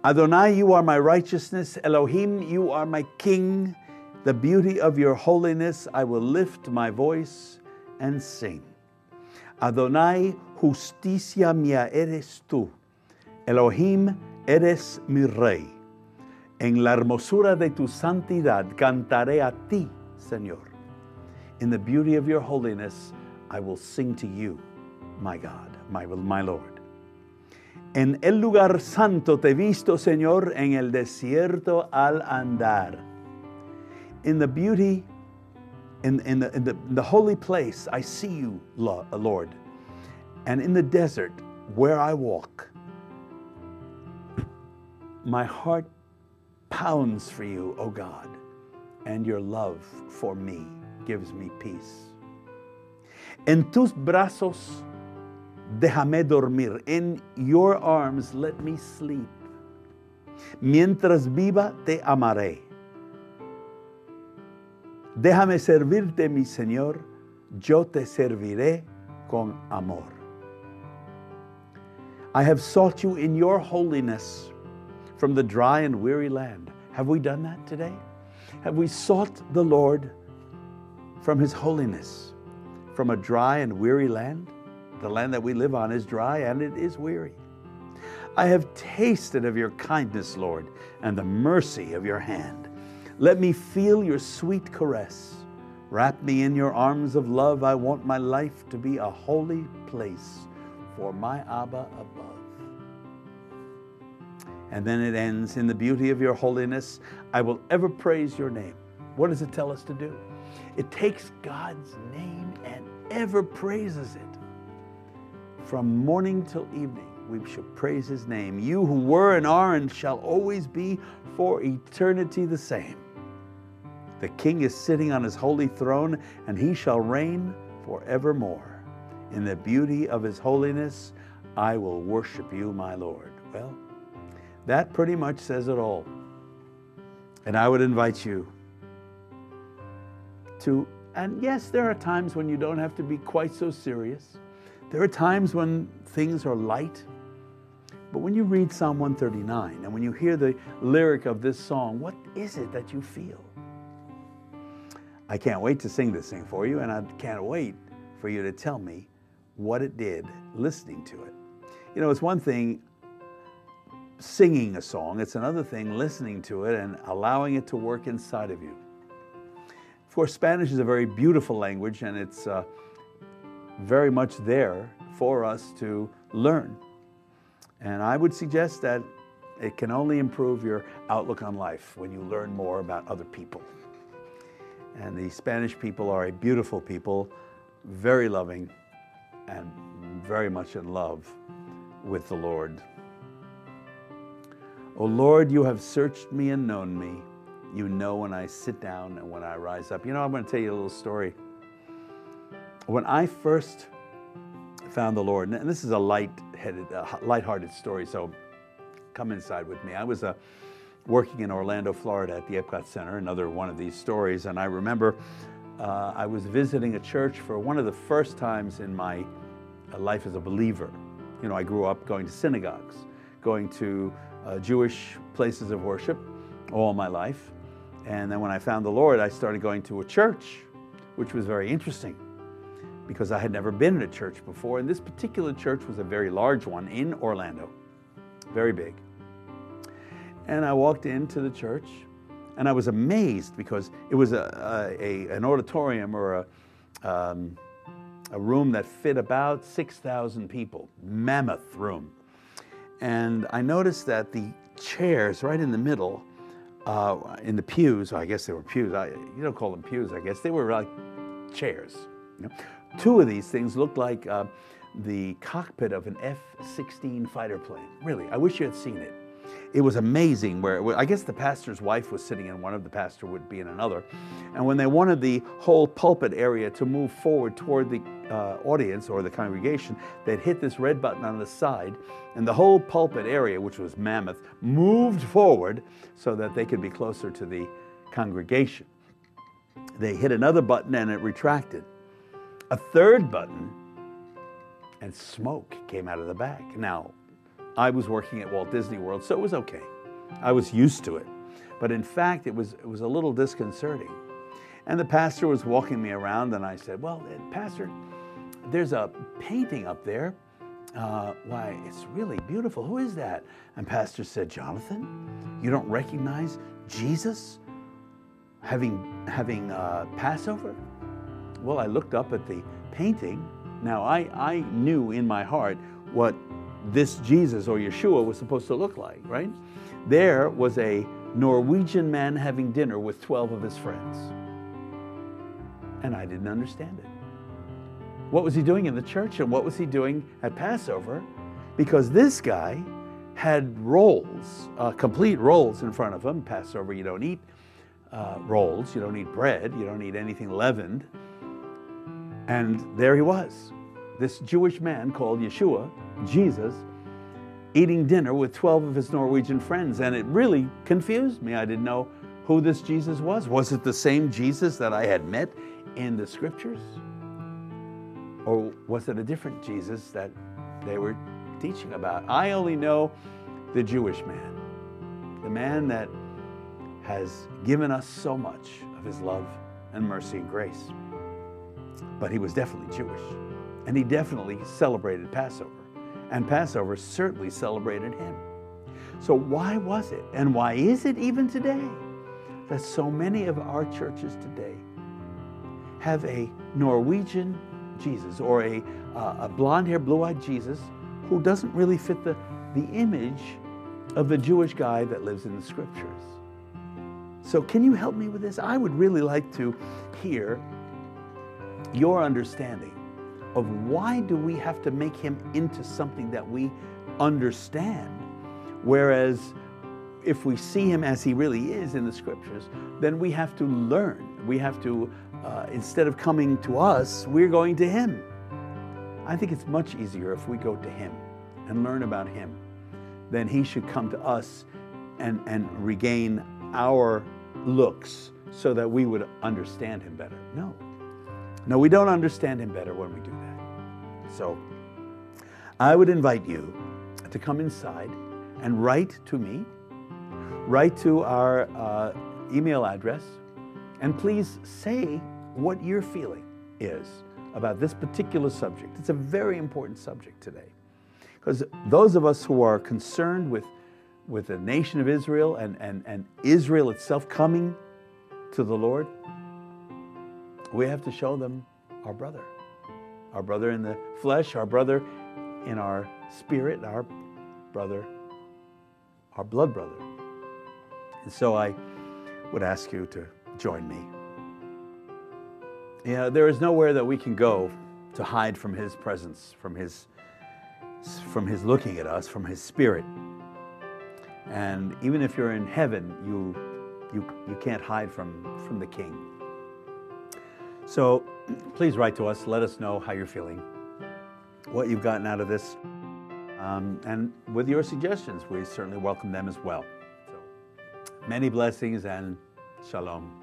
Adonai, you are my righteousness. Elohim, you are my king. The beauty of your holiness, I will lift my voice and sing. Adonai, justicia mía eres tú. Elohim, eres mi rey. En la hermosura de tu santidad cantaré a ti, Señor. In the beauty of your holiness, I will sing to you, my God, my Lord. En el lugar santo te he visto, Señor, en el desierto al andar. In the beauty, in the holy place, I see you, Lord. And in the desert where I walk, my heart pounds for you, O God, and your love for me gives me peace. En tus brazos déjame dormir. In your arms let me sleep. Mientras viva te amaré. Déjame servirte, mi Señor. Yo te serviré con amor. I have sought you in your holiness from the dry and weary land. Have we done that today? Have we sought the Lord from his holiness, from a dry and weary land? The land that we live on is dry and it is weary. I have tasted of your kindness, Lord, and the mercy of your hand. Let me feel your sweet caress. Wrap me in your arms of love. I want my life to be a holy place for my Abba above. And then it ends, in the beauty of your holiness, I will ever praise your name. What does it tell us to do? It takes God's name and ever praises it. From morning till evening, we should praise his name. You who were and are and shall always be for eternity the same. The King is sitting on his holy throne, and he shall reign forevermore. In the beauty of his holiness, I will worship you, my Lord. Well, that pretty much says it all. And I would invite you to, and yes, there are times when you don't have to be quite so serious. There are times when things are light. But when you read Psalm 139 and when you hear the lyric of this song, what is it that you feel? I can't wait to sing this thing for you, and I can't wait for you to tell me what it did listening to it. You know, it's one thing singing a song, it's another thing listening to it and allowing it to work inside of you. Of course, Spanish is a very beautiful language, and it's very much there for us to learn. And I would suggest that it can only improve your outlook on life when you learn more about other people. And the Spanish people are a beautiful people, very loving, and very much in love with the Lord. O Lord, you have searched me and known me. You know when I sit down and when I rise up. You know, I'm going to tell you a little story. When I first found the Lord, and this is a lighthearted story, so come inside with me. I was working in Orlando, Florida at the Epcot Center, another one of these stories, and I remember I was visiting a church for one of the first times in my life as a believer. You know, I grew up going to synagogues, going to Jewish places of worship all my life. And then when I found the Lord, I started going to a church, which was very interesting because I had never been in a church before. And this particular church was a very large one in Orlando, very big. And I walked into the church and I was amazed because it was an auditorium or a room that fit about 6,000 people, mammoth room. And I noticed that the chairs right in the middle, in the pews, I guess they were pews, you don't call them pews, I guess, they were like chairs. You know? Two of these things looked like the cockpit of an F-16 fighter plane. Really, I wish you had seen it. It was amazing where I guess the pastor's wife was sitting in one, of the pastor would be in another. And when they wanted the whole pulpit area to move forward toward the audience or the congregation, they'd hit this red button on the side, and the whole pulpit area, which was mammoth, moved forward so that they could be closer to the congregation. They hit another button and it retracted. A third button, and smoke came out of the back. Now, I was working at Walt Disney World, so it was okay. I was used to it. But in fact, it was a little disconcerting. And the pastor was walking me around, and I said, well, Pastor, there's a painting up there. Why, it's really beautiful. Who is that? And Pastor said, Jonathan, you don't recognize Jesus having Passover? Well, I looked up at the painting. Now, I knew in my heart what this Jesus or Yeshua was supposed to look like, right? There was a Norwegian man having dinner with 12 of his friends. And I didn't understand it. What was he doing in the church and what was he doing at Passover? Because this guy had rolls, complete rolls in front of him. Passover, you don't eat rolls, you don't eat bread, you don't eat anything leavened. And there he was, this Jewish man called Yeshua, Jesus, eating dinner with 12 of his Norwegian friends. And it really confused me. I didn't know who this Jesus was. Was it the same Jesus that I had met in the scriptures? Or was it a different Jesus that they were teaching about? I only know the Jewish man, the man that has given us so much of his love and mercy and grace. But he was definitely Jewish, and he definitely celebrated Passover, and Passover certainly celebrated him. So why was it, and why is it even today, that so many of our churches today have a Norwegian Jesus or a blonde-haired, blue-eyed Jesus who doesn't really fit the image of the Jewish guy that lives in the scriptures? So can you help me with this? I would really like to hear your understanding of why do we have to make him into something that we understand, whereas if we see him as he really is in the scriptures, then we have to learn. We have to, instead of coming to us, we're going to him. I think it's much easier if we go to him and learn about him than he should come to us and regain our looks so that we would understand him better. No, we don't understand him better when we do that. So I would invite you to come inside and write to me, write to our email address, and please say what your feeling is about this particular subject. It's a very important subject today, because those of us who are concerned with the nation of Israel and Israel itself coming to the Lord, we have to show them our brother in the flesh, our brother in our spirit, our brother, our blood brother. And so I would ask you to join me. There is nowhere that we can go to hide from his presence, from his looking at us, from his spirit. And even if you're in heaven, you can't hide from the King. So please write to us. Let us know how you're feeling, what you've gotten out of this. And with your suggestions, we certainly welcome them as well. So many blessings and shalom.